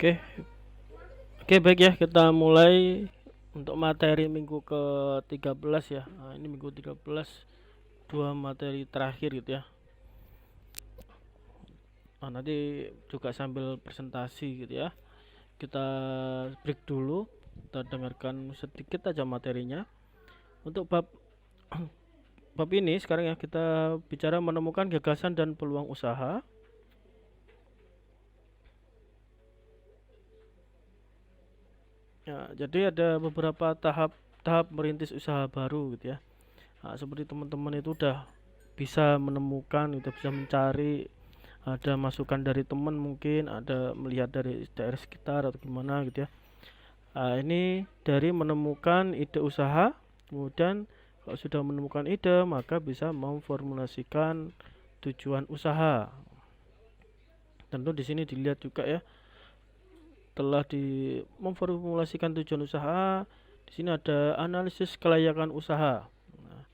Oke, oke baik ya, kita mulai untuk materi minggu ke-13 ya. Nah, ini minggu 13, dua materi terakhir gitu ya. Nah, nanti juga sambil presentasi gitu ya. Kita break dulu, kita dengarkan sedikit aja materinya. Untuk bab ini sekarang ya kita bicara menemukan gagasan dan peluang usaha. Ya, jadi ada beberapa tahap merintis usaha baru gitu ya. Nah, seperti teman-teman itu udah bisa menemukan, udah bisa mencari, ada masukan dari teman, mungkin ada melihat dari daerah sekitar atau gimana gitu ya. Nah, ini dari menemukan ide usaha, kemudian kalau sudah menemukan ide maka bisa memformulasikan tujuan usaha. Tentu di sini dilihat juga ya, telah memformulasikan tujuan usaha. Di sini ada analisis kelayakan usaha. Nah,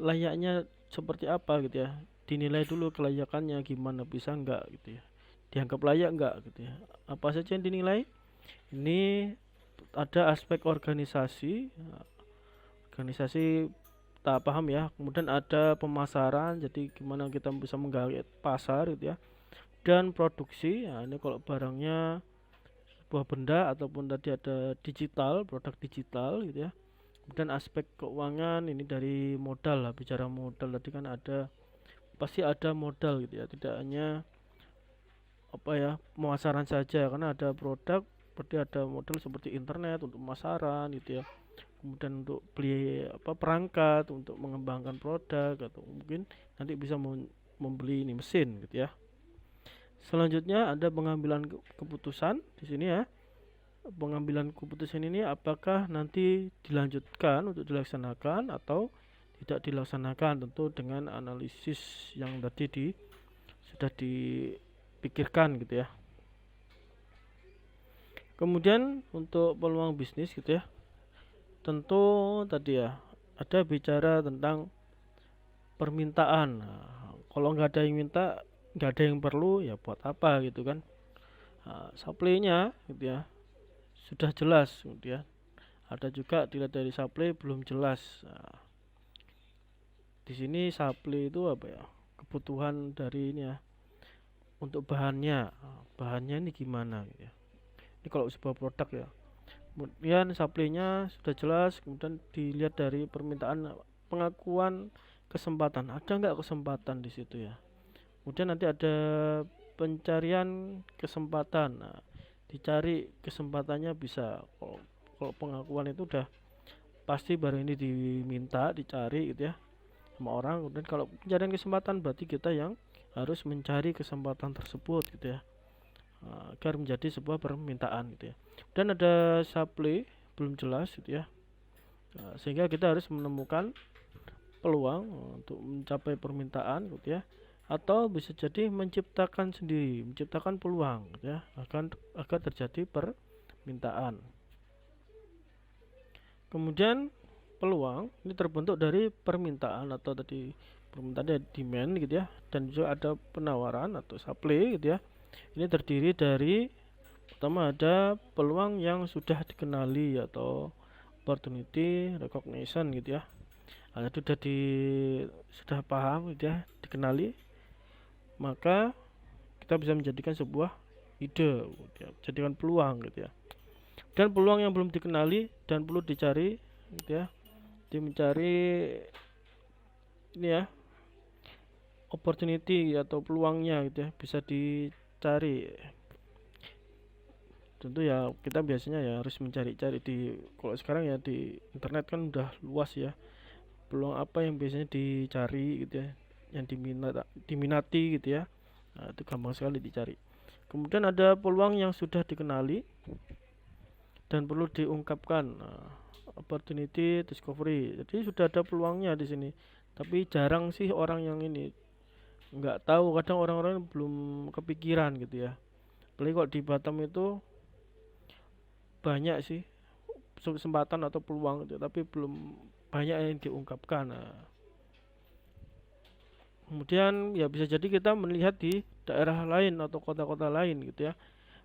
layaknya seperti apa gitu ya, dinilai dulu kelayakannya gimana, bisa enggak gitu ya, dianggap layak enggak gitu ya, apa saja yang dinilai. Ini ada aspek organisasi, organisasi tak paham ya, kemudian ada pemasaran, jadi gimana kita bisa menggali pasar gitu ya, dan produksi. Nah, ini kalau barangnya sebuah benda ataupun tadi ada digital, produk digital gitu ya. Kemudian aspek keuangan, ini dari modal lah, bicara modal tadi kan ada, pasti ada modal gitu ya, tidak hanya apa ya pemasaran saja, karena ada produk berarti ada modal seperti internet untuk pemasaran gitu ya, kemudian untuk beli apa perangkat untuk mengembangkan produk, atau mungkin nanti bisa membeli ini mesin gitu ya. Selanjutnya ada pengambilan keputusan di sini ya. Pengambilan keputusan ini apakah nanti dilanjutkan untuk dilaksanakan atau tidak dilaksanakan, tentu dengan analisis yang tadi sudah dipikirkan gitu ya. Kemudian untuk peluang bisnis gitu ya, tentu tadi ya ada bicara tentang permintaan. Nah, kalau nggak ada yang minta, nggak ada yang perlu, ya buat apa gitu kan. Nah, supply-nya gitu ya sudah jelas gitu ya. Ada juga dilihat dari supply belum jelas. Nah, di sini supply itu apa ya, kebutuhan dari ini ya, untuk bahannya. Nah, bahannya ini gimana gitu ya. Ini kalau sebuah produk ya, kemudian supply-nya sudah jelas, kemudian dilihat dari permintaan, pengakuan kesempatan, ada nggak kesempatan di situ ya. Kemudian nanti ada pencarian kesempatan. Nah, dicari kesempatannya bisa. Kalau pengakuan itu udah pasti barang ini diminta, dicari gitu ya sama orang. Kemudian kalau pencarian kesempatan berarti kita yang harus mencari kesempatan tersebut gitu ya, agar menjadi sebuah permintaan gitu ya. Dan ada supply belum jelas gitu ya. Sehingga kita harus menemukan peluang untuk mencapai permintaan gitu ya, atau bisa jadi menciptakan sendiri, menciptakan peluang gitu ya, agar terjadi permintaan. Kemudian peluang ini terbentuk dari permintaan, atau tadi permintaan demand gitu ya, dan juga ada penawaran atau supply gitu ya. Ini terdiri dari, pertama ada peluang yang sudah dikenali atau opportunity recognition gitu ya. Nah, itu sudah paham gitu ya, dikenali, maka kita bisa menjadikan sebuah ide gitu ya, jadikan peluang gitu ya. Dan peluang yang belum dikenali dan perlu dicari gitu ya, mencari ini ya, opportunity atau peluangnya gitu ya, bisa dicari. Tentu ya kita biasanya ya harus mencari-cari di, kalau sekarang ya di internet kan udah luas ya, peluang apa yang biasanya dicari gitu ya, yang diminati gitu ya. Nah, itu gampang sekali dicari. Kemudian ada peluang yang sudah dikenali dan perlu diungkapkan. Nah, opportunity discovery, jadi sudah ada peluangnya di sini, tapi jarang sih orang yang ini, nggak tahu, kadang orang-orang belum kepikiran gitu ya. Apalagi kalau di Batam itu banyak sih kesempatan atau peluang gitu, tapi belum banyak yang diungkapkan. Nah, kemudian ya bisa jadi kita melihat di daerah lain atau kota-kota lain gitu ya,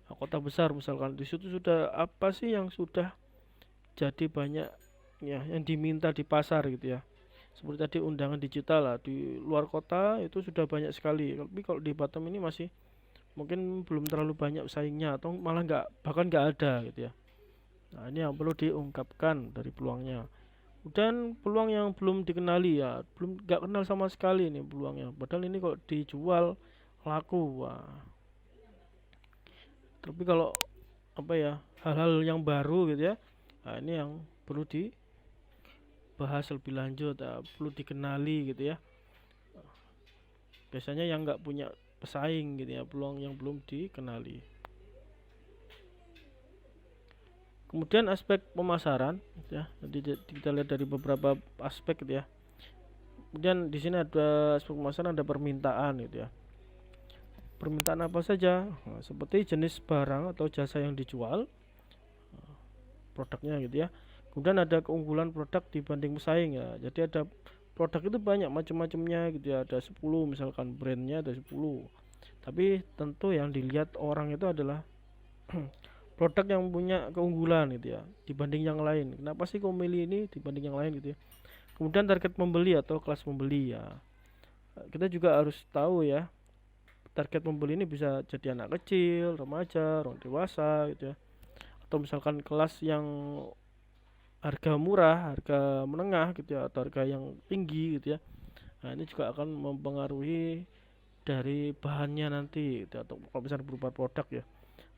kota besar misalkan, di situ sudah apa sih yang sudah jadi banyak ya yang diminta di pasar gitu ya. Seperti tadi undangan digital lah di luar kota itu sudah banyak sekali. Tapi kalau di Batam ini masih mungkin belum terlalu banyak saingnya atau malah nggak, bahkan nggak ada gitu ya. Nah, ini yang perlu diungkapkan dari peluangnya. Dan peluang yang belum dikenali ya, belum nggak kenal sama sekali nih peluangnya. Padahal ini kalau dijual laku, wah. Tapi kalau apa ya, hal-hal yang baru gitu ya, nah ini yang perlu dibahas lebih lanjut, perlu dikenali gitu ya. Biasanya yang nggak punya pesaing gitu ya, peluang yang belum dikenali. Kemudian aspek pemasaran gitu ya. Nanti kita lihat dari beberapa aspek gitu ya. Kemudian di sini ada aspek pemasaran, ada permintaan gitu ya. Permintaan apa saja? Nah, seperti jenis barang atau jasa yang dijual, produknya gitu ya. Kemudian ada keunggulan produk dibanding pesaing ya. Jadi ada produk itu banyak macam-macamnya gitu ya. Ada 10 misalkan brandnya ada 10. Tapi tentu yang dilihat orang itu adalah produk yang punya keunggulan gitu ya dibanding yang lain. Kenapa sih kau milih ini dibanding yang lain gitu ya. Kemudian target pembeli atau kelas pembeli ya. Kita juga harus tahu ya, target pembeli ini bisa jadi anak kecil, remaja, orang dewasa gitu ya. Atau misalkan kelas yang harga murah, harga menengah gitu ya, atau harga yang tinggi gitu ya. Nah, ini juga akan mempengaruhi dari bahannya nanti gitu, atau kalau misalnya berupa produk ya.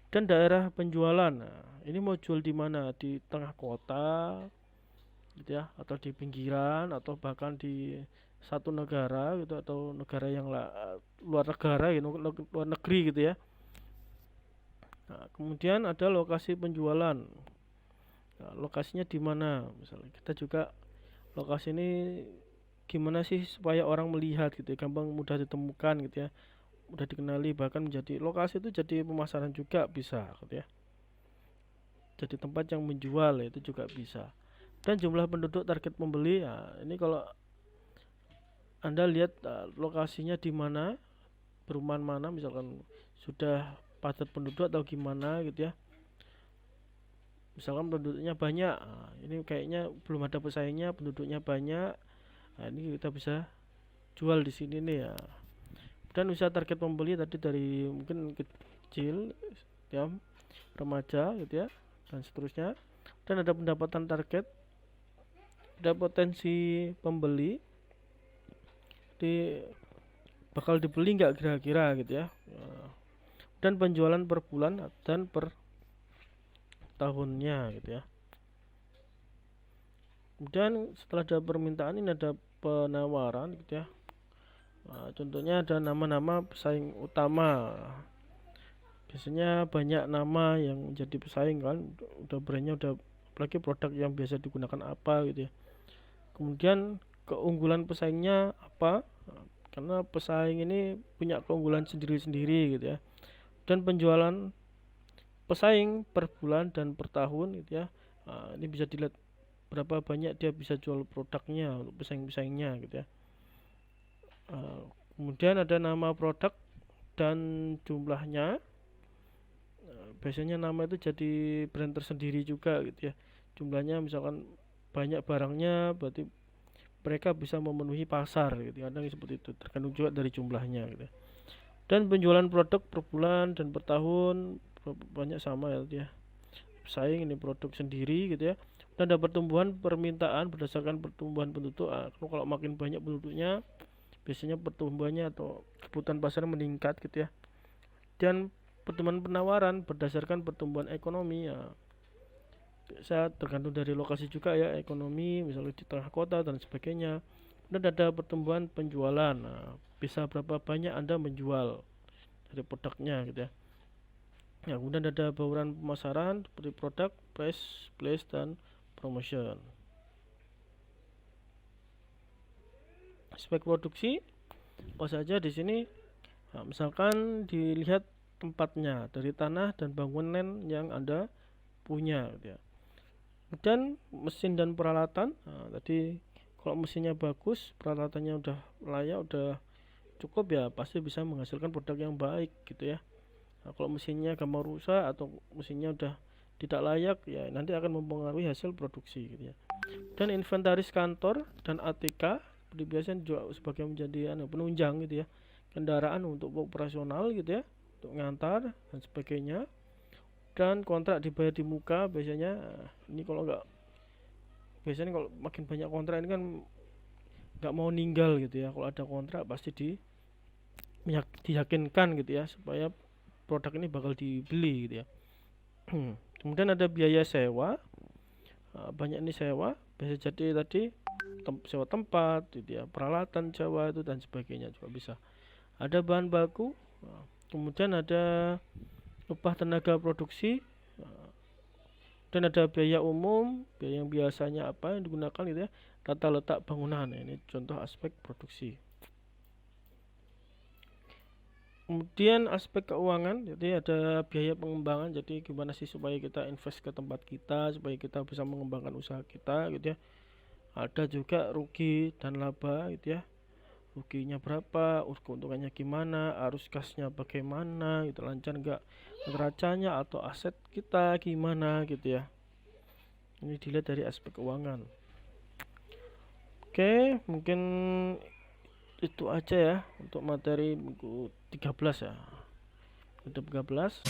Dan daerah penjualan. Nah, ini mau jual di mana? Di tengah kota gitu ya, atau di pinggiran, atau bahkan di satu negara gitu, atau negara yang luar negara gitu, luar negeri gitu ya. Nah, kemudian ada lokasi penjualan. Nah, lokasinya di mana? Misalnya kita juga lokasi ini gimana sih supaya orang melihat gitu ya, gampang mudah ditemukan gitu ya, mudah dikenali, bahkan menjadi lokasi itu jadi pemasaran juga bisa gitu ya. Jadi tempat yang menjual ya, itu juga bisa. Dan jumlah penduduk target pembeli ya, ini kalau Anda lihat lokasinya di mana, perumahan mana misalkan sudah padat penduduk atau gimana gitu ya. Misalkan penduduknya banyak, nah, ini kayaknya belum ada pesaingnya, penduduknya banyak. Nah, ini kita bisa jual di sini nih ya. Dan usaha target pembeli tadi dari mungkin kecil ya, remaja gitu ya, dan seterusnya. Dan ada pendapatan target, ada potensi pembeli di bakal dibeli nggak kira-kira gitu ya. Dan penjualan per bulan dan per tahunnya gitu ya. Kemudian setelah ada permintaan ini ada penawaran gitu ya. Nah, contohnya ada nama-nama pesaing utama. Biasanya banyak nama yang jadi pesaing kan, udah brandnya udah, apalagi produk yang biasa digunakan apa gitu ya. Kemudian keunggulan pesaingnya apa? Karena pesaing ini punya keunggulan sendiri-sendiri gitu ya. Dan penjualan pesaing per bulan dan per tahun gitu ya. Nah, ini bisa dilihat berapa banyak dia bisa jual produknya untuk pesaing-pesaingnya gitu ya. Kemudian ada nama produk dan jumlahnya. Biasanya nama itu jadi brand tersendiri juga gitu ya. Jumlahnya misalkan banyak barangnya, berarti mereka bisa memenuhi pasar gitu. Kadang seperti itu, tergantung juga dari jumlahnya gitu. Dan penjualan produk per bulan dan per tahun banyak sama ya gitu ya. Pesaing ini produk sendiri gitu ya. Dan ada pertumbuhan permintaan berdasarkan pertumbuhan penduduk. Kalau makin banyak penduduknya, biasanya pertumbuhannya atau kebutuhan pasar meningkat gitu ya. Dan pertumbuhan penawaran berdasarkan pertumbuhan ekonomi ya, bisa tergantung dari lokasi juga ya, ekonomi misalnya di tengah kota dan sebagainya. Dan ada pertumbuhan penjualan, nah, bisa berapa banyak Anda menjual dari produknya gitu ya. Ya, kemudian ada bauran pemasaran seperti produk, price, place, dan promotion. Aspek produksi apa saja di sini? Nah, misalkan dilihat tempatnya dari tanah dan bangunan yang Anda punya gitu ya. Kemudian mesin dan peralatan. Nah, tadi kalau mesinnya bagus, peralatannya udah layak, udah cukup ya, pasti bisa menghasilkan produk yang baik gitu ya. Nah, kalau mesinnya gampang rusak atau mesinnya udah tidak layak, ya nanti akan mempengaruhi hasil produksi gitu ya. Dan inventaris kantor dan ATK seperti biasa juga sebagai menjadi penunjang gitu ya, kendaraan untuk operasional gitu ya, untuk ngantar dan sebagainya. Dan kontrak dibayar di muka biasanya. Ini kalau nggak, biasanya kalau makin banyak kontrak ini kan nggak mau ninggal gitu ya. Kalau ada kontrak pasti diyakinkan gitu ya, supaya produk ini bakal dibeli gitu ya. Kemudian ada biaya sewa. Banyak ini sewa, bisa jadi tadi sewa tempat gitu ya, peralatan sewa itu dan sebagainya juga bisa. Ada bahan baku, kemudian ada upah tenaga produksi, dan ada biaya umum, biaya yang biasanya apa yang digunakan gitu ya, tata letak bangunan. Ini contoh aspek produksi. Kemudian aspek keuangan, jadi ada biaya pengembangan. Jadi gimana sih supaya kita invest ke tempat kita, supaya kita bisa mengembangkan usaha kita gitu ya. Ada juga rugi dan laba gitu ya. Ruginya berapa, keuntungannya gimana, arus kasnya bagaimana gitu, lancar enggak neracanya atau aset kita gimana gitu ya. Ini dilihat dari aspek keuangan. Oke, mungkin itu aja ya untuk materi buku 13 ya. Untuk 13.